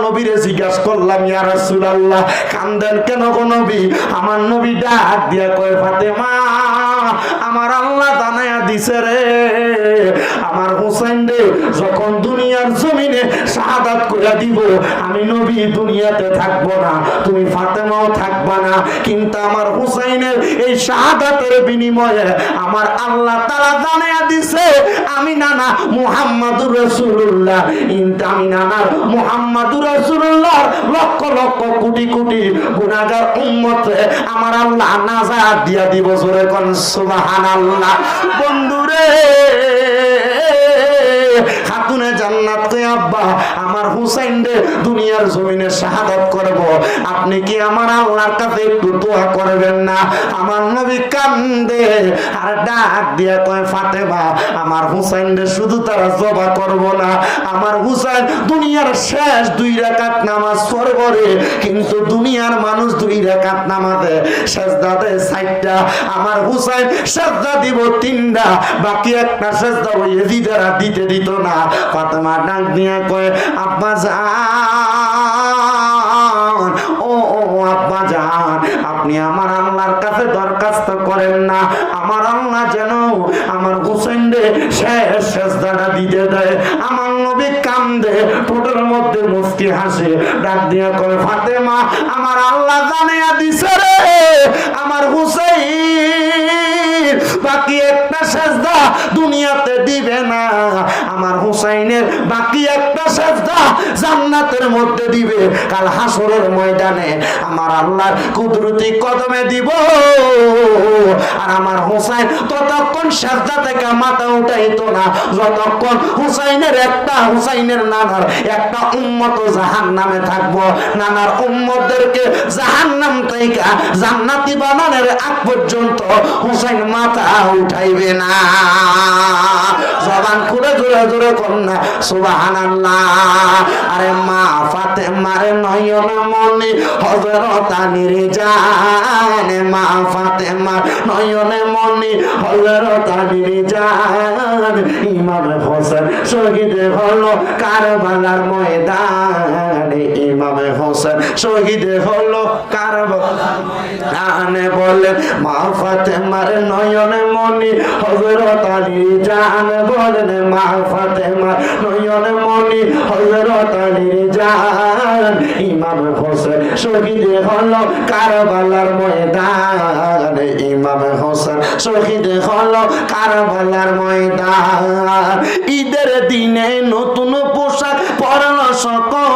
নবীরে জিজ্ঞাসা করলাম, ইয়া রাসূলুল্লাহ, কান্দেন কেন গো নবী? আমার নবী ডাক দিয়া কয়, ফাতেমা, আমার আল্লাহ জানায়া দিছে রে, আমার হুসাইন রে যখন দুনিয়ার জমিনে শাহাদাত কইরা দিব, আমি নবী দুনিয়াতে থাকবো না, তুমি ফাতেমাও থাকবা না, কিন্তু আমার হুসাইনের এই শাহাদাতের বিনিময়ে আমার আল্লাহ তাআলা জানায়া দিছে আমি নানা মুহাম্মাদুর রাসূলুল্লাহ, আমি নানা মুহাম্মাদুর রাসূলুল্লাহ লক্ষ লক্ষ কোটি কোটি গুনাহগার উম্মতে আমার আল্লাহ নাজাত দিয়া দিব। জোরে কোন সুবহানাল্লাহ। বন্ধুরে, খাতুনে জান্নাত কে আব্বা, আমার হুসাইন রে দুনিয়ার জমিনে শাহাদাত করব, আপনি কি আমার আল্লাহর কাছে একটু দোয়া করবেন না? আমার নবী কান্দে আর ডাক দিয়া কয়, ফাতেমা, আমার হুসাইন রে শুধু তারা জবা করব না, আমার হুসাইন দুনিয়ার শেষ 2 রাকাত নামাজ পড়বে রে, কিন্তু দুনিয়ার মানুষ 2 রাকাত নামাজে সিজদা দেয় 4টা, আমার হুসাইন সিজদা দিব 3টা, বাকি একটা সিজদা ওই ইয়াজিদেরা দিতে দিত না। ফাতেমা ডাক দিয়া কয়, আব্বা জান, ও আব্বা জান, আপনি আমার আল্লাহর কাছে দরখাস্ত করেন না, আমার আল্লাহ যেন আমার হুসাইন রে শেষ সিজদাটা দিতে দেয়। আমার নবী কান্দে, ঠোঁটের মধ্যে মুস্কি হাসে, ডাক দিয়া কয়, ফাতেমা, আমার আল্লাহ জানিয়া দিছে রে, আমার হুসাইন বাকি একটা সিজদা দুনিয়াতে দিবে না, আমার হুসাইনের বাকি একটা সিজদা জান্নাতের মধ্যে দিবে, কাল হাসরের ময়দানে আমার আল্লাহর কুদরতি কদমে দিব। আর আমার হুসাইন ততক্ষণ সিজদা থেকে মাথা উঠাইতো না যতক্ষণ হুসাইনের নানার একটা উম্মত জাহান্নামে থাকবো, নানার উম্মতদেরকে জাহান্নাম থেকে জান্নাতি বানানোর আগ পর্যন্ত হুসাইন মাথা উঠাইবে না। জবান খুলে জোরে জোরে কন্যা সুবহানাল্লাহ। আরে মা ফাতেমার নয়ন মনে হযরত আলীর জান, মা ফাতেমার নয়ন মনে হযরত আলীর জান, ইমাম হোসেন শহীদ হলো কারবালার ময়দানে, ইমাম হোসেন শহীদ হলো কারবালার ময়দানে। বলেন মা ফাতেমার নয়ন মনে হযরত আলীর জান, বলেন মা ফাতেমার নয়ন মনে হযরত আলীর জান, ইমাম হোসেন শহীদ হলো কারবালার ময়দানে, ইমাম হোসেন শহীদ হলো কারবালার ময়দান। ঈদের দিনে নতুন পোশাক পরল সকল